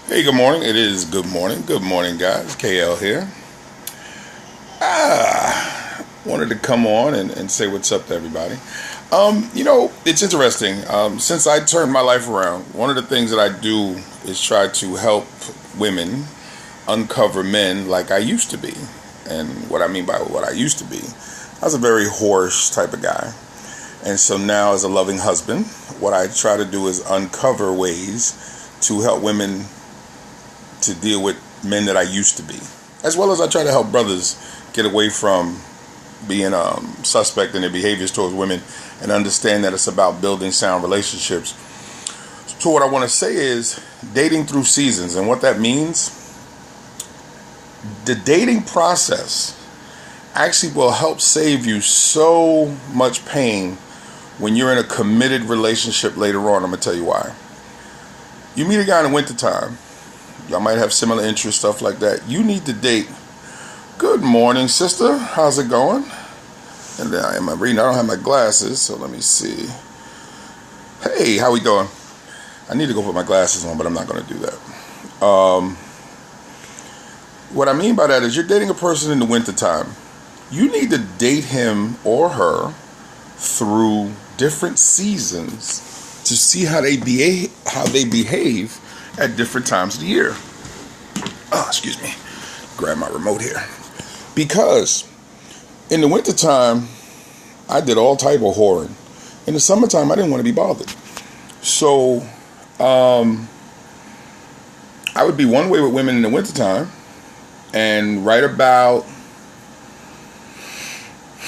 Hey, good morning. It is good morning. Good morning, guys. KL here. Wanted to come on and say what's up to everybody. It's interesting. Since I turned my life around, one of the things that I do is try to help women uncover men like I used to be. And what I mean by what I used to be, I was a very whorish type of guy. And so now, as a loving husband, what I try to do is uncover ways to help women to deal with men that I used to be, as well as I try to help brothers get away from being suspect in their behaviors towards women and understand that it's about building sound relationships. So what I want to say is dating through seasons, and what that means, the dating process actually will help save you so much pain when you're in a committed relationship later on. I'm going to tell you why. You meet a guy in the wintertime. Y'all might have similar interests, stuff like that. You need to date. Good morning, sister. How's it going? And then am I reading? I don't have my glasses, so let me see. Hey, how we doing? I need to go put my glasses on, but I'm not going to do that. What I mean by that is you're dating a person in the wintertime. You need to date him or her through different seasons to see how they behave at different times of the year. Excuse me. Grab my remote here. Because in the wintertime, I did all type of whoring. In the summertime, I didn't want to be bothered. So, I would be one way with women in the wintertime. And right about,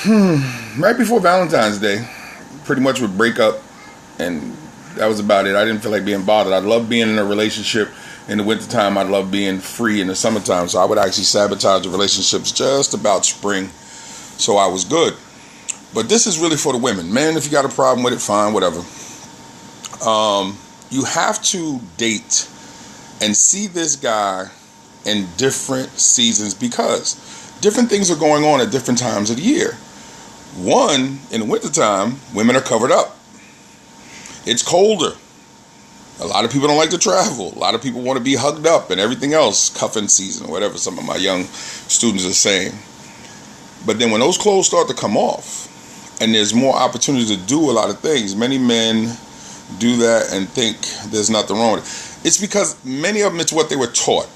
right before Valentine's Day, pretty much would break up, and that was about it. I didn't feel like being bothered. I love being in a relationship in the wintertime. I love being free in the summertime. So I would actually sabotage the relationships just about spring. So I was good. But this is really for the women. Men, if you got a problem with it, fine, whatever. You have to date and see this guy in different seasons because different things are going on at different times of the year. One, in the wintertime, women are covered up. It's colder. A lot of people don't like to travel. A lot of people want to be hugged up and everything else, cuffing season or whatever some of my young students are saying. But then when those clothes start to come off and there's more opportunity to do a lot of things, many men do that and think there's nothing wrong with it. It's because many of them, it's what they were taught.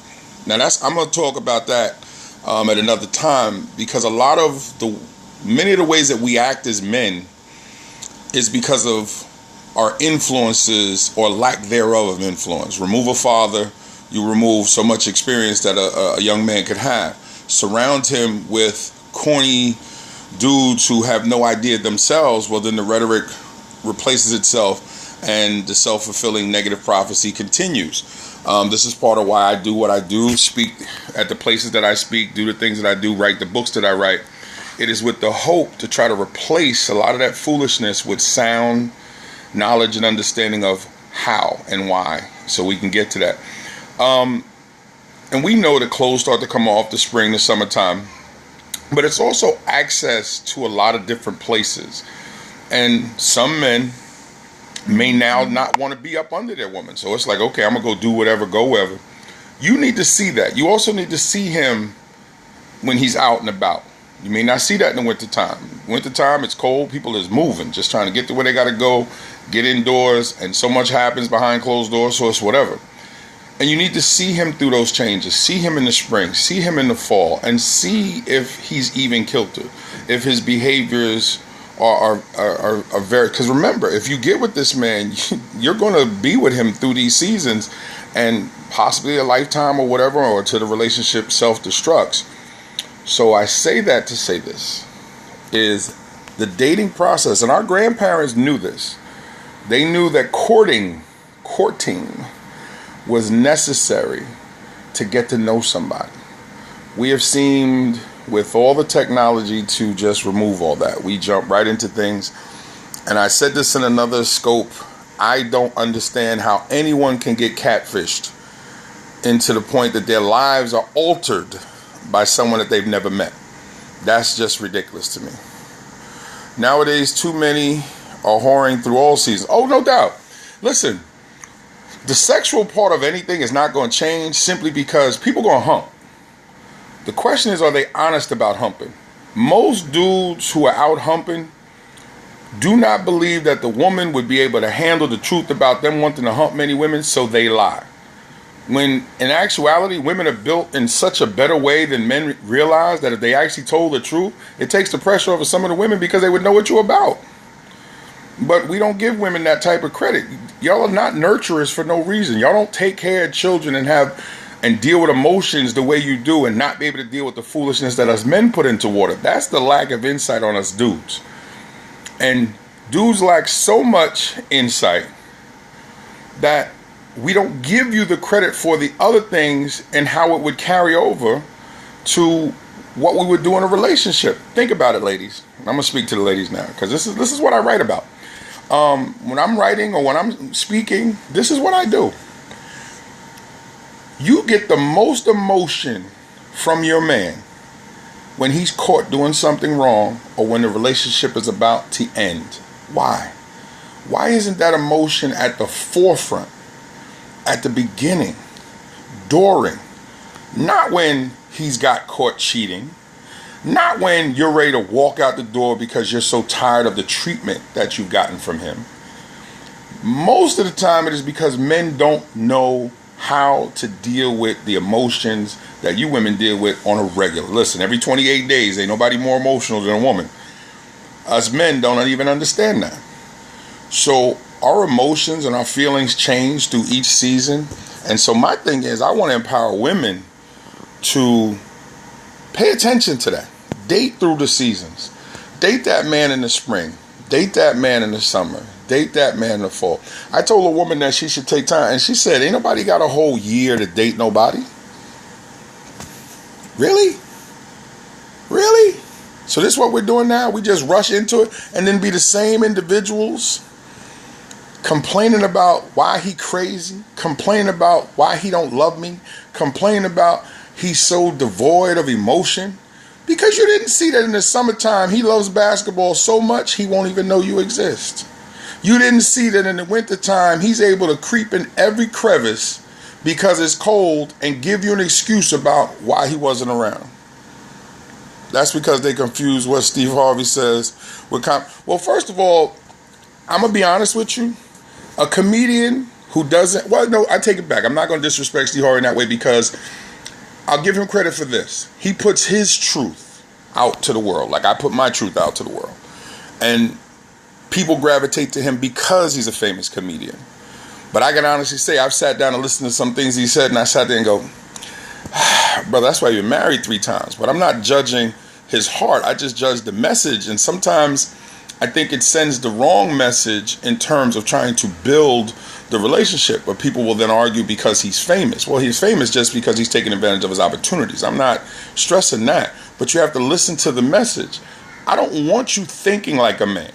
Now I'm going to talk about that at another time, because many of the ways that we act as men is because of our influences or lack thereof of influence. Remove a father, you remove so much experience that a young man could have. Surround him with corny dudes who have no idea themselves, well, then the rhetoric replaces itself and the self-fulfilling negative prophecy continues. This is part of why I do what I do, speak at the places that I speak, do the things that I do, write the books that I write. It is with the hope to try to replace a lot of that foolishness with sound knowledge and understanding of how and why, so we can get to that. And we know that clothes start to come off the spring, the summertime, but it's also access to a lot of different places. And some men may now not want to be up under their woman. So it's like, okay, I'm going to go do whatever, go wherever. You need to see that. You also need to see him when he's out and about. You may not see that in the wintertime. Wintertime, it's cold. People is moving, just trying to get to where they got to go, get indoors, and so much happens behind closed doors, so it's whatever. And you need to see him through those changes. See him in the spring, see him in the fall, and see if he's even kilted, if his behaviors are very, because remember, if you get with this man, you're going to be with him through these seasons and possibly a lifetime or whatever, or till the relationship self-destructs. So I say that to say this, is the dating process, and our grandparents knew this. They knew that courting was necessary to get to know somebody. We have seemed, with all the technology, to just remove all that. We jump right into things. And I said this in another scope. I don't understand how anyone can get catfished into the point that their lives are altered by someone that they've never met. That's just ridiculous to me. Nowadays, too many are whoring through all seasons. Oh, no doubt. Listen, The sexual part of anything is not going to change simply because people going to hump. The question is, are they honest about humping? Most dudes who are out humping do not believe that the woman would be able to handle the truth about them wanting to hump many women, so they lie. When in actuality, women are built in such a better way than men realize that if they actually told the truth, it takes the pressure off of some of the women because they would know what you're about. But we don't give women that type of credit. Y'all are not nurturers for no reason. Y'all don't take care of children and deal with emotions the way you do and not be able to deal with the foolishness that us men put into water. That's the lack of insight on us dudes. And dudes lack so much insight that we don't give you the credit for the other things and how it would carry over to what we would do in a relationship. Think about it, ladies. I'm going to speak to the ladies now because this is what I write about. When I'm writing or when I'm speaking, this is what I do. You get the most emotion from your man when he's caught doing something wrong or when the relationship is about to end. Why? Why isn't that emotion at the forefront, at the beginning, during? Not when he's got caught cheating. Not when you're ready to walk out the door because you're so tired of the treatment that you've gotten from him. Most of the time it is because men don't know how to deal with the emotions that you women deal with on a regular. Listen, every 28 days, ain't nobody more emotional than a woman. Us men don't even understand that. So our emotions and our feelings change through each season. And so my thing is, I want to empower women to pay attention to that. Date through the seasons. Date that man in the spring. Date that man in the summer. Date that man in the fall. I told a woman that she should take time, and she said, ain't nobody got a whole year to date nobody. Really? Really? So this is what we're doing now? We just rush into it and then be the same individuals complaining about why he crazy, complaining about why he don't love me, complaining about he's so devoid of emotion. Because you didn't see that in the summertime he loves basketball so much he won't even know you exist. You didn't see that in the wintertime he's able to creep in every crevice because it's cold and give you an excuse about why he wasn't around. That's because they confuse what Steve Harvey says with well, first of all, I'm going to be honest with you. A comedian who doesn't, well, no, I take it back. I'm not going to disrespect Steve Harvey in that way because I'll give him credit for this. He puts his truth out to the world, like I put my truth out to the world. And people gravitate to him because he's a famous comedian. But I can honestly say I've sat down and listened to some things he said, and I sat there and go, brother, that's why you've been married 3 times. But I'm not judging his heart. I just judge the message. And sometimes I think it sends the wrong message in terms of trying to build the relationship. But people will then argue because he's famous. Well, he's famous just because he's taking advantage of his opportunities. I'm not stressing that. But you have to listen to the message. I don't want you thinking like a man.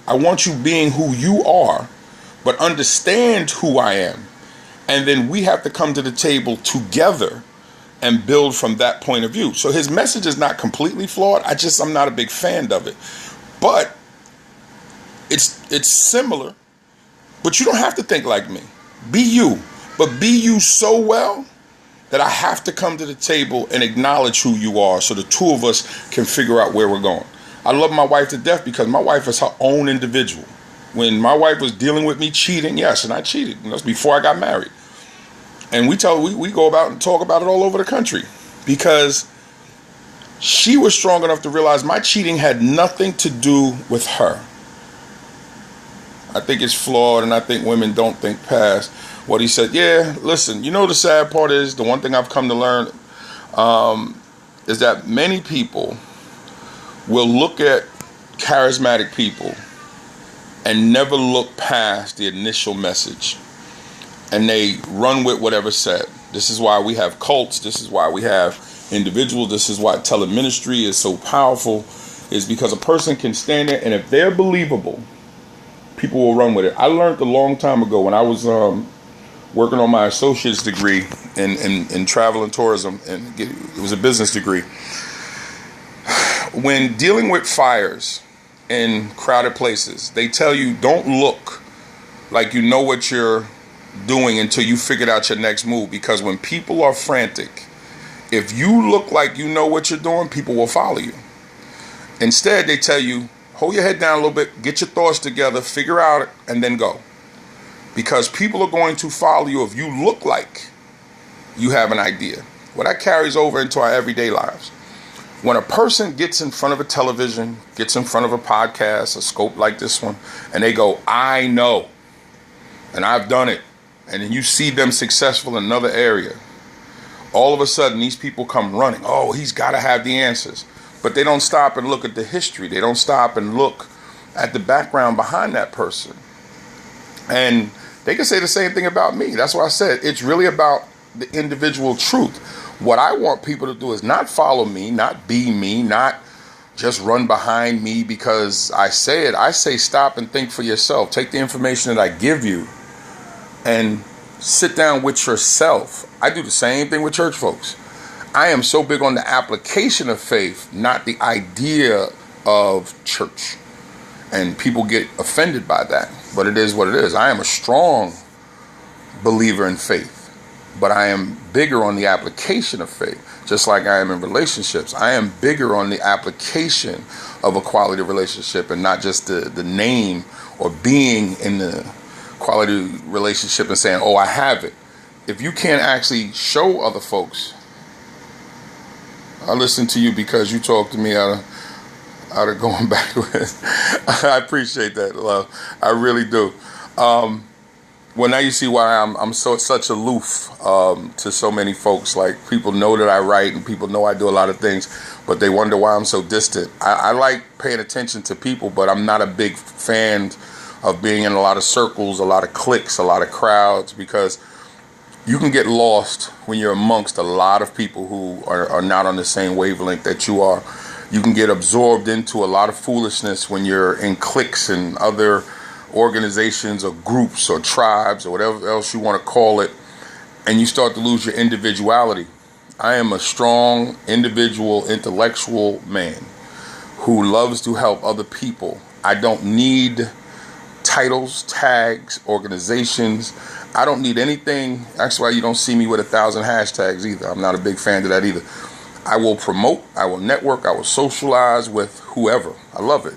I want you being who you are, but understand who I am. And then we have to come to the table together and build from that point of view. So his message is not completely flawed. I'm not a big fan of it. But it's similar. But you don't have to think like me. Be you. But be you so well that I have to come to the table and acknowledge who you are so the two of us can figure out where we're going. I love my wife to death because my wife is her own individual. When my wife was dealing with me cheating, yes, and I cheated. And that's before I got married. And we go about and talk about it all over the country because she was strong enough to realize my cheating had nothing to do with her. I think it's flawed, and I think women don't think past what he said. Yeah, listen, you know the sad part is, the one thing I've come to learn is that many people will look at charismatic people and never look past the initial message. And they run with whatever's said. This is why we have cults. This is why we have individuals. This is why teleministry is so powerful, is because a person can stand there, and if they're believable, people will run with it. I learned a long time ago when I was working on my associate's degree in travel and tourism, and it was a business degree. When dealing with fires in crowded places, they tell you don't look like you know what you're doing until you figured out your next move. Because when people are frantic, if you look like you know what you're doing, people will follow you. Instead, they tell you, hold your head down a little bit, get your thoughts together, figure out it, and then go. Because people are going to follow you if you look like you have an idea. Well, that carries over into our everyday lives. When a person gets in front of a television, gets in front of a podcast, a scope like this one, and they go, I know, and I've done it, and then you see them successful in another area, all of a sudden these people come running. Oh, he's got to have the answers. But they don't stop and look at the history. They don't stop and look at the background behind that person. And they can say the same thing about me. That's why I said it's really about the individual truth. What I want people to do is not follow me, not be me, not just run behind me because I say it. I say stop and think for yourself. Take the information that I give you and sit down with yourself. I do the same thing with church folks. I am so big on the application of faith, not the idea of church. And people get offended by that. But it is what it is. I am a strong believer in faith. But I am bigger on the application of faith, just like I am in relationships. I am bigger on the application of a quality relationship and not just the name or being in the quality relationship and saying, oh, I have it. If you can't actually show other folks, I listen to you because you talk to me out of going backwards. I appreciate that, love. I really do. Well, now you see why I'm such aloof to so many folks. Like, people know that I write and people know I do a lot of things, but they wonder why I'm so distant. I like paying attention to people, but I'm not a big fan of being in a lot of circles, a lot of cliques, a lot of crowds, because you can get lost when you're amongst a lot of people who are not on the same wavelength that you are. You can get absorbed into a lot of foolishness when you're in cliques and other organizations or groups or tribes or whatever else you want to call it, and you start to lose your individuality. I am a strong individual, intellectual man who loves to help other people. I don't need titles, tags, organizations. I don't need anything. That's why you don't see me with 1,000 hashtags either. I'm not a big fan of that either. I will promote, I will network, I will socialize with whoever. I love it.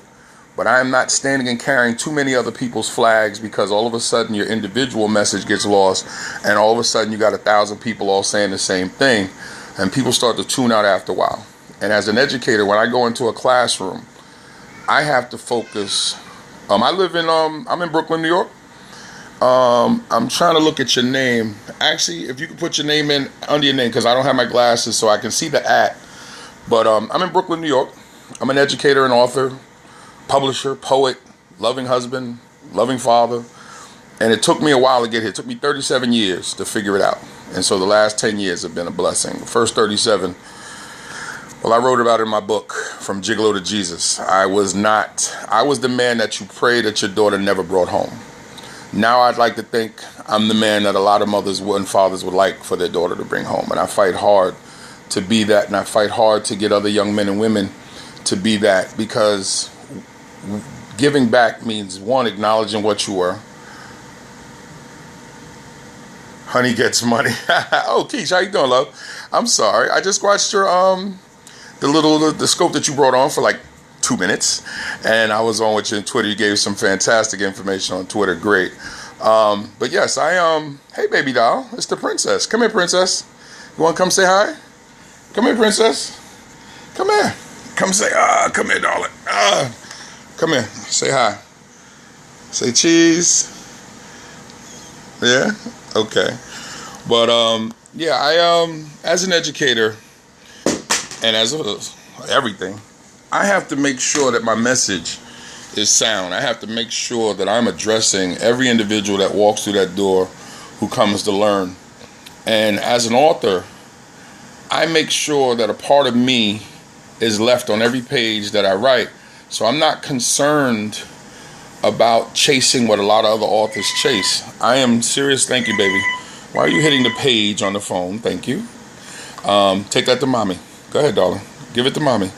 But I am not standing and carrying too many other people's flags, because all of a sudden your individual message gets lost, and all of a sudden you got 1,000 people all saying the same thing, and people start to tune out after a while. And as an educator, when I go into a classroom, I have to focus. I'm in Brooklyn, New York. I'm trying to look at your name. Actually, if you could put your name in under your name, because I don't have my glasses so I can see the @ But I'm in Brooklyn, New York. I'm an educator and author, publisher, poet, loving husband, loving father. And it took me a while to get here. It took me 37 years to figure it out. And so the last 10 years have been a blessing. The first 37, well, I wrote about it in my book, From Gigolo to Jesus. I was the man that you pray that your daughter never brought home. Now I'd like to think I'm the man that a lot of mothers and fathers would like for their daughter to bring home. And I fight hard to be that. And I fight hard to get other young men and women to be that, because giving back means, one, acknowledging what you were. Honey gets money. Oh, Keish, how you doing, love? I'm sorry. I just watched your the scope that you brought on for like 2 minutes, and I was on with you on Twitter. You gave some fantastic information on Twitter. Great. But yes, hey baby doll, it's the princess. Come here, princess. You want to come say hi? Come here, princess. Come here. Come say, come here, darling. Come here. Say hi. Say cheese. Yeah? Okay. But, I, as an educator and as everything, I have to make sure that my message is sound. I have to make sure that I'm addressing every individual that walks through that door who comes to learn. And as an author, I make sure that a part of me is left on every page that I write. So I'm not concerned about chasing what a lot of other authors chase. I am serious. Thank you, baby. Why are you hitting the page on the phone? Thank you. Take that to mommy. Go ahead, darling. Give it to mommy.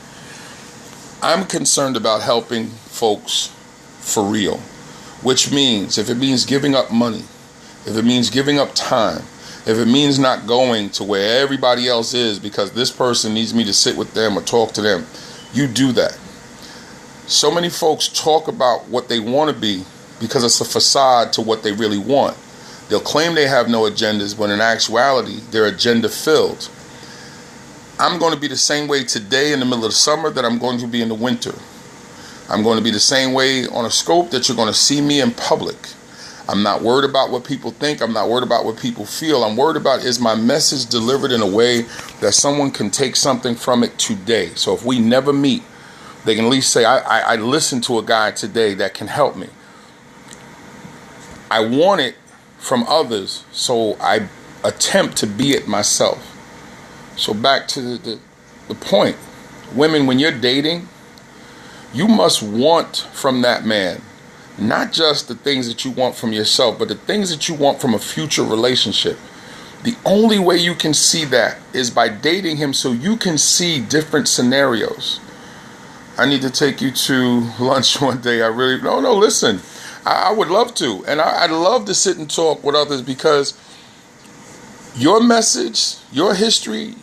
I'm concerned about helping folks for real, which means if it means giving up money, if it means giving up time, if it means not going to where everybody else is because this person needs me to sit with them or talk to them, you do that. So many folks talk about what they want to be because it's a facade to what they really want. They'll claim they have no agendas, when in actuality, they're agenda filled. I'm going to be the same way today in the middle of the summer that I'm going to be in the winter. I'm going to be the same way on a scope that you're going to see me in public. I'm not worried about what people think. I'm not worried about what people feel. I'm worried about, is my message delivered in a way that someone can take something from it today? So if we never meet, they can at least say, I listened to a guy today that can help me. I want it from others, so I attempt to be it myself. So back to the point. Women, when you're dating, you must want from that man not just the things that you want from yourself, but the things that you want from a future relationship. The only way you can see that is by dating him, so you can see different scenarios. I need to take you to lunch one day. Listen, I would love to. And I'd love to sit and talk with others, because your message, your history,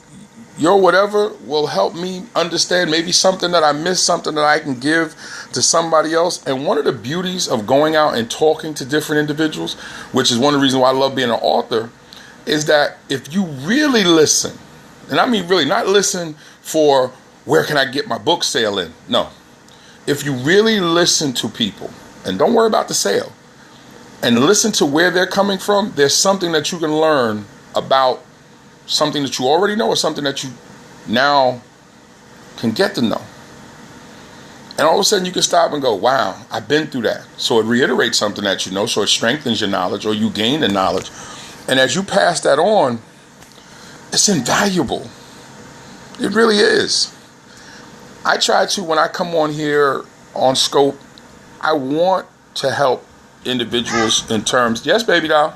your whatever will help me understand maybe something that I missed, something that I can give to somebody else. And one of the beauties of going out and talking to different individuals, which is one of the reasons why I love being an author, is that if you really listen, and I mean really, not listen for where can I get my book sale in? No. If you really listen to people, and don't worry about the sale, and listen to where they're coming from, there's something that you can learn about something that you already know, or something that you now can get to know. And all of a sudden you can stop and go, wow, I've been through that. So it reiterates something that you know, so it strengthens your knowledge, or you gain the knowledge. And as you pass that on, it's invaluable. It really is. I try to, when I come on here on Scope, I want to help individuals in terms, yes, baby doll,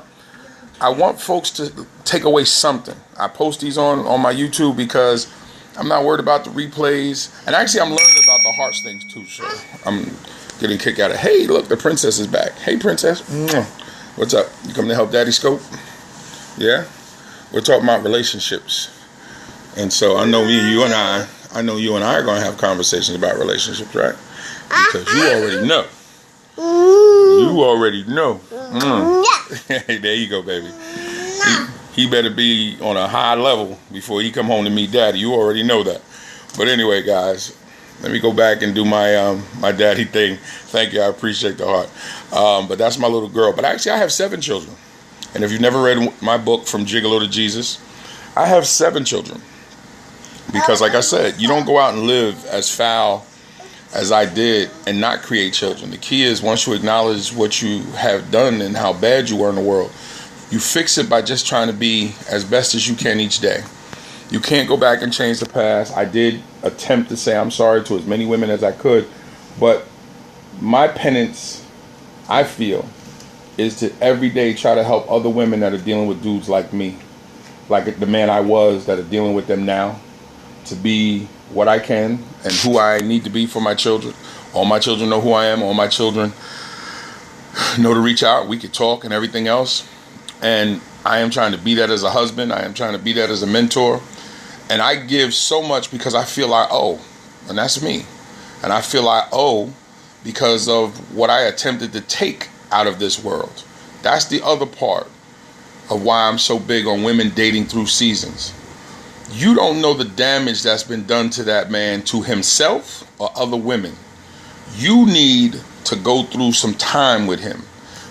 I want folks to take away something. I post these on my YouTube because I'm not worried about the replays. And actually, I'm learning about the hearts things too, so I'm getting a kick out of, hey, look, the princess is back. Hey, princess. What's up? You coming to help Daddy Scope? Yeah? We're talking about relationships. And so I know you and I are going to have conversations about relationships, right? Because you already know. You already know. Hey, there you go, baby. He better be on a high level before he come home to meet Daddy. You already know that. But anyway, guys, let me go back and do my my daddy thing. Thank you. I appreciate the heart. But that's my little girl. But actually, I have 7 children. And if you've never read my book, From Gigolo to Jesus, I have 7 children. Because like I said, you don't go out and live as foul as I did and not create children. The key is, once you acknowledge what you have done and how bad you were in the world, you fix it by just trying to be as best as you can each day. You can't go back and change the past. I did attempt to say I'm sorry to as many women as I could, but my penance, I feel, is to every day try to help other women that are dealing with dudes like me, like the man I was, that are dealing with them now, to be what I can and who I need to be for my children. All my children know who I am. All my children know to reach out. We could talk and everything else. And I am trying to be that as a husband. I am trying to be that as a mentor. And I give so much because I feel I owe. And that's me. And I feel I owe because of what I attempted to take out of this world. That's the other part of why I'm so big on women dating through seasons. You don't know the damage that's been done to that man, to himself or other women. You need to go through some time with him.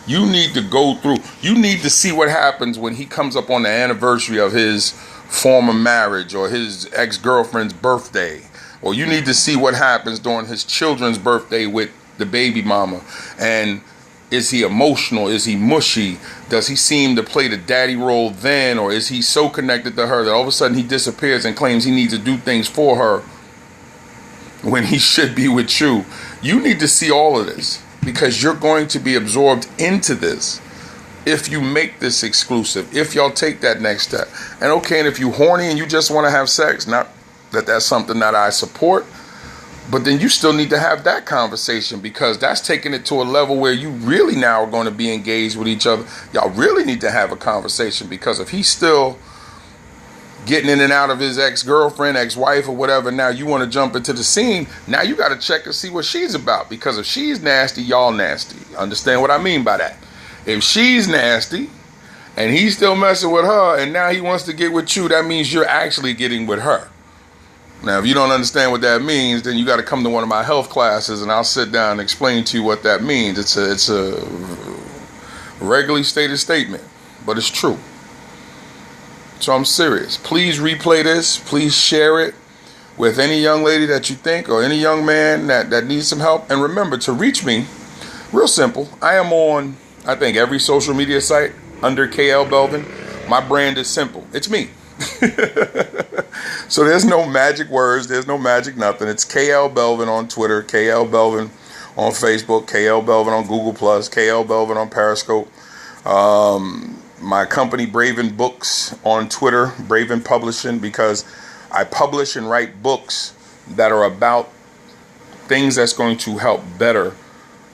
You need to see what happens when he comes up on the anniversary of his former marriage or his ex-girlfriend's birthday. Or you need to see what happens during his children's birthday with the baby mama. And is he emotional? Is he mushy? Does he seem to play the daddy role then? Or is he so connected to her that all of a sudden he disappears and claims he needs to do things for her when he should be with you? You need to see all of this, because you're going to be absorbed into this if you make this exclusive, if y'all take that next step. And okay, and if you're horny and you just want to have sex, not that that's something that I support, But then you still need to have that conversation, because that's taking it to a level where you really now are going to be engaged with each other. Y'all really need to have a conversation, because if he's still getting in and out of his ex-girlfriend, ex-wife, or whatever, now you want to jump into the scene. Now you got to check and see what she's about, because if she's nasty, y'all nasty. Understand what I mean by that? If she's nasty and he's still messing with her and now he wants to get with you, that means you're actually getting with her. Now, if you don't understand what that means, then you got to come to one of my health classes and I'll sit down and explain to you what that means. It's a regularly stated statement, but it's true. So I'm serious. Please replay this. Please share it with any young lady that you think, or any young man that needs some help. And remember to reach me. Real simple. I am on, I think, every social media site under KL Belvin. My brand is simple. It's me. So there's no magic words. There's no magic nothing. It's KL Belvin on Twitter, KL Belvin on Facebook, KL Belvin on Google+, KL Belvin on Periscope. My company, Belvin Books, on Twitter, Belvin Publishing, because I publish and write books that are about things that's going to help better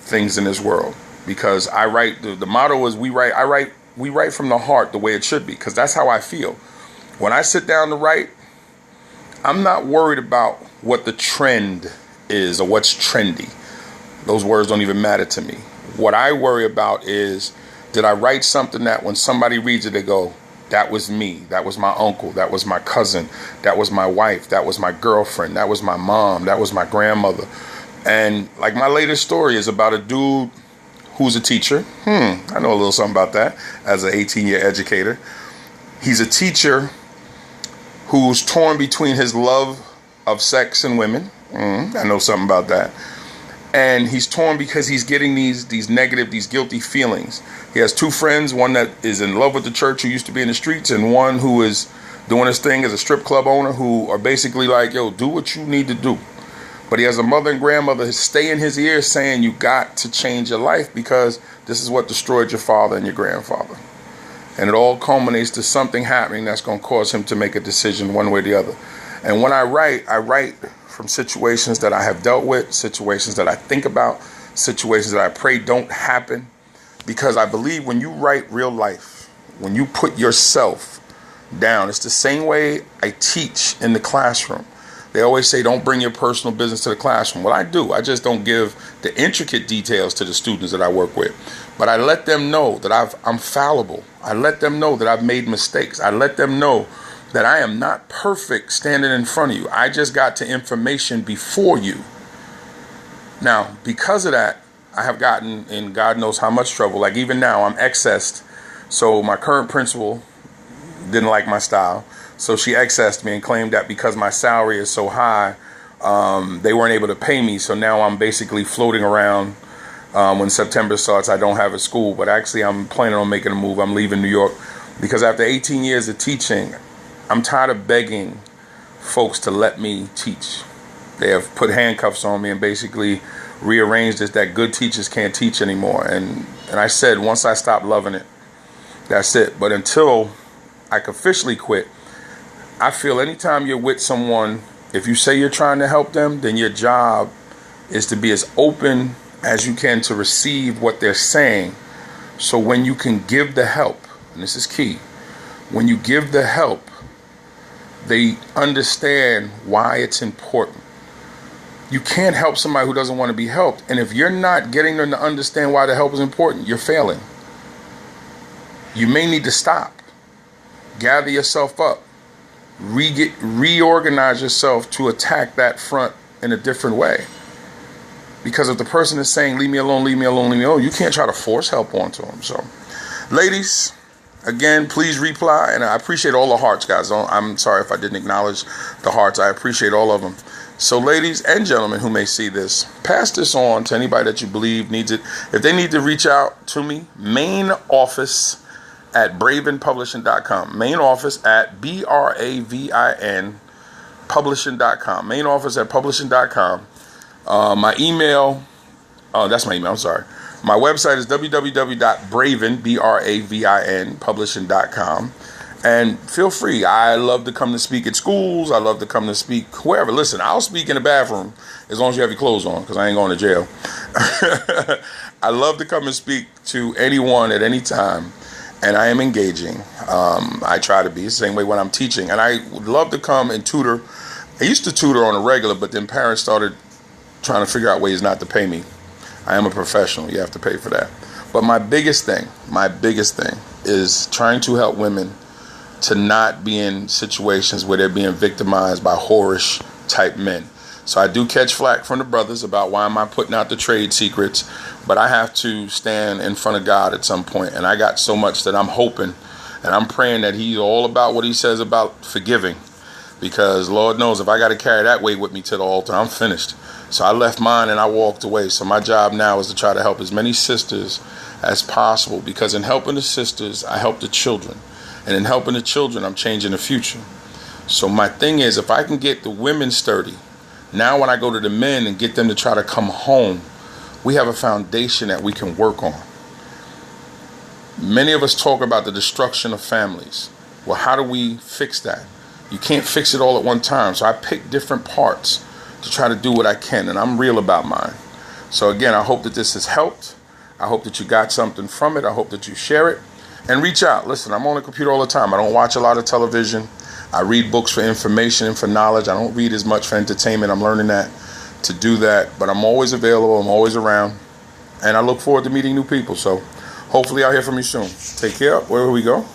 things in this world. Because I write, the motto is we write from the heart the way it should be, because that's how I feel. When I sit down to write, I'm not worried about what the trend is or what's trendy. Those words don't even matter to me. What I worry about is, did I write something that when somebody reads it, they go, that was me, that was my uncle, that was my cousin, that was my wife, that was my girlfriend, that was my mom, that was my grandmother. And like my latest story is about a dude who's a teacher. I know a little something about that as an 18-year educator. He's a teacher who's torn between his love of sex and women. I know something about that. And he's torn because he's getting these negative, these guilty feelings. He has two friends, one that is in love with the church who used to be in the streets, and one who is doing his thing as a strip club owner, who are basically like, yo, do what you need to do. But he has a mother and grandmother who stay in his ear saying, you got to change your life, because this is what destroyed your father and your grandfather. And it all culminates to something happening that's going to cause him to make a decision one way or the other. And when I write from situations that I have dealt with, situations that I think about, situations that I pray don't happen. Because I believe when you write real life, when you put yourself down, it's the same way I teach in the classroom. They always say, don't bring your personal business to the classroom. Well, I do. I just don't give the intricate details to the students that I work with. But I let them know that I'm fallible. I let them know that I've made mistakes. I let them know that I am not perfect standing in front of you. I just got to information before you. Now, because of that, I have gotten in God knows how much trouble. Like even now, I'm excessed. So my current principal didn't like my style. So she excessed me and claimed that because my salary is so high, they weren't able to pay me. So now I'm basically floating around. When September starts, I don't have a school. But actually, I'm planning on making a move. I'm leaving New York because after 18 years of teaching, I'm tired of begging folks to let me teach. They have put handcuffs on me and basically rearranged it that good teachers can't teach anymore. And I said, once I stop loving it, that's it. But until I can officially quit, I feel anytime you're with someone, if you say you're trying to help them, then your job is to be as open as you can to receive what they're saying. So when you can give the help, and this is key, when you give the help, they understand why it's important. You can't help somebody who doesn't want to be helped. And if you're not getting them to understand why the help is important, you're failing. You may need to stop. Gather yourself up. Reorganize yourself to attack that front in a different way. Because if the person is saying, leave me alone, leave me alone, leave me alone, you can't try to force help onto them. So, ladies, again, please reply. And I appreciate all the hearts, guys. I'm sorry if I didn't acknowledge the hearts. I appreciate all of them. So, ladies and gentlemen who may see this, pass this on to anybody that you believe needs it. If they need to reach out to me, main office at BravinPublishing.com. Main office at BRAVIN Publishing.com. Main office at Publishing.com. My email, that's my email, I'm sorry. My website is www.bravin, BRAVIN, publishing.com. And feel free. I love to come to speak at schools. I love to come to speak wherever. Listen, I'll speak in the bathroom as long as you have your clothes on, because I ain't going to jail. I love to come and speak to anyone at any time, and I am engaging. I try to be the same way when I'm teaching. And I would love to come and tutor. I used to tutor on a regular, but then parents started trying to figure out ways not to pay me. I am a professional. You have to pay for that. But my biggest thing is trying to help women to not be in situations where they're being victimized by whorish type men. So I do catch flack from the brothers about why am I putting out the trade secrets, but I have to stand in front of God at some point. And I got so much that I'm hoping and I'm praying that he's all about what he says about forgiving, because Lord knows if I got to carry that weight with me to the altar, I'm finished. So I left mine and I walked away. So my job now is to try to help as many sisters as possible, because in helping the sisters, I help the children. And in helping the children, I'm changing the future. So my thing is, if I can get the women sturdy, now when I go to the men and get them to try to come home, we have a foundation that we can work on. Many of us talk about the destruction of families. Well, how do we fix that? You can't fix it all at one time. So I pick different parts to try to do what I can, and I'm real about mine. So again, I hope that this has helped. I hope that you got something from it. I hope that you share it. And reach out. Listen, I'm on the computer all the time. I don't watch a lot of television. I read books for information and for knowledge. I don't read as much for entertainment. I'm learning that to do that. But I'm always available. I'm always around. And I look forward to meeting new people. So hopefully I'll hear from you soon. Take care. Where will we go?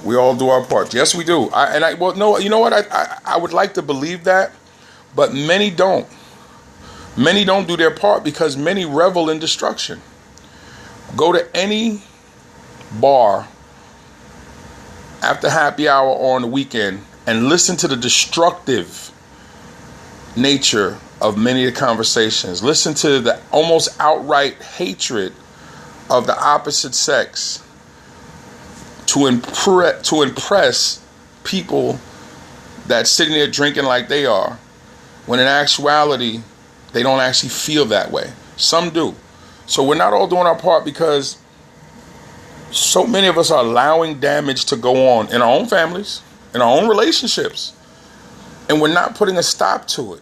We all do our part. Yes, we do. You know what? I would like to believe that, but many don't. Many don't do their part because many revel in destruction. Go to any bar after happy hour or on the weekend and listen to the destructive nature of many of the conversations. Listen to the almost outright hatred of the opposite sex to impress people that's sitting there drinking like they are, when in actuality they don't actually feel that way. Some do. So we're not all doing our part, because so many of us are allowing damage to go on in our own families, in our own relationships, and we're not putting a stop to it.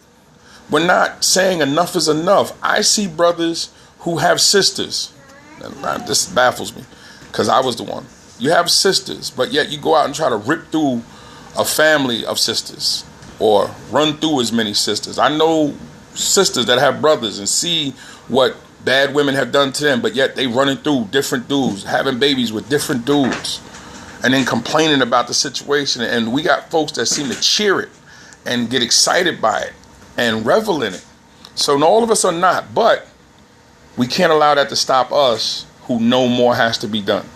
We're not saying enough is enough. I see brothers who have sisters. This baffles me, because I was the one. You have sisters, but yet you go out and try to rip through a family of sisters or run through as many sisters. I know sisters that have brothers and see what bad women have done to them, but yet they running through different dudes, having babies with different dudes, and then complaining about the situation. And we got folks that seem to cheer it and get excited by it and revel in it. So all of us are not, but we can't allow that to stop us who know more has to be done.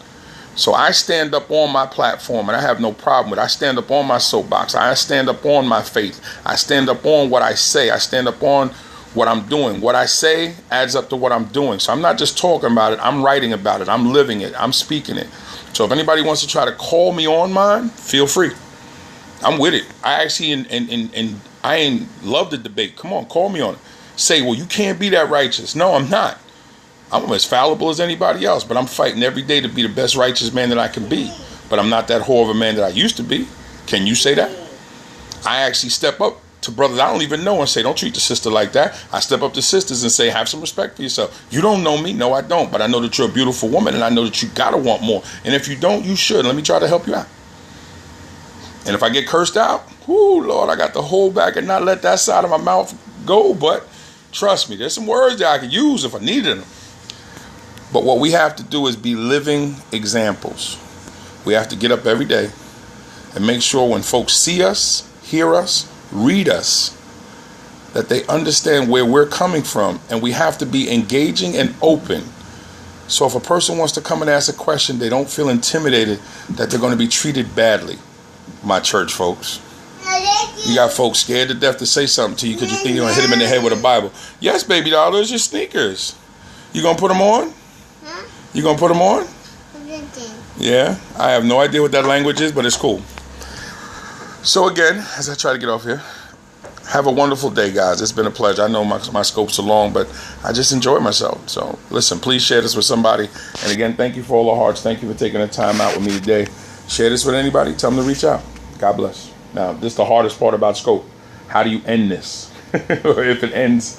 So I stand up on my platform, and I have no problem with it. I stand up on my soapbox. I stand up on my faith. I stand up on what I say. I stand up on what I'm doing. What I say adds up to what I'm doing. So I'm not just talking about it. I'm writing about it. I'm living it. I'm speaking it. So if anybody wants to try to call me on mine, feel free. I'm with it. I actually and I ain't love the debate. Come on, call me on it. Say, well, you can't be that righteous. No, I'm not. I'm as fallible as anybody else, but I'm fighting every day to be the best righteous man that I can be. But I'm not that whore of a man that I used to be. Can you say that? I actually step up to brothers I don't even know and say, don't treat the sister like that. I step up to sisters and say, have some respect for yourself. You don't know me. No, I don't. But I know that you're a beautiful woman, and I know that you got to want more. And if you don't, you should. Let me try to help you out. And if I get cursed out, whoo, Lord, I got to hold back and not let that side of my mouth go. But trust me, there's some words that I could use if I needed them. But what we have to do is be living examples. We have to get up every day and make sure when folks see us, hear us, read us, that they understand where we're coming from. And we have to be engaging and open. So if a person wants to come and ask a question, they don't feel intimidated that they're going to be treated badly. My church folks. You got folks scared to death to say something to you because you think you're going to hit them in the head with a Bible. Yes, baby doll, those are your sneakers. You going to put them on? You gonna put them on? Yeah, I have no idea what that language is, but it's cool. So again, as I try to get off here, have a wonderful day, guys. It's been a pleasure. I know my scopes are long, but I just enjoy myself. So listen, please share this with somebody. And again, thank you for all the hearts. Thank you for taking the time out with me today Share this with anybody. Tell them to reach out. God bless. Now, this is the hardest part about Scope. How do you end this? Or if it ends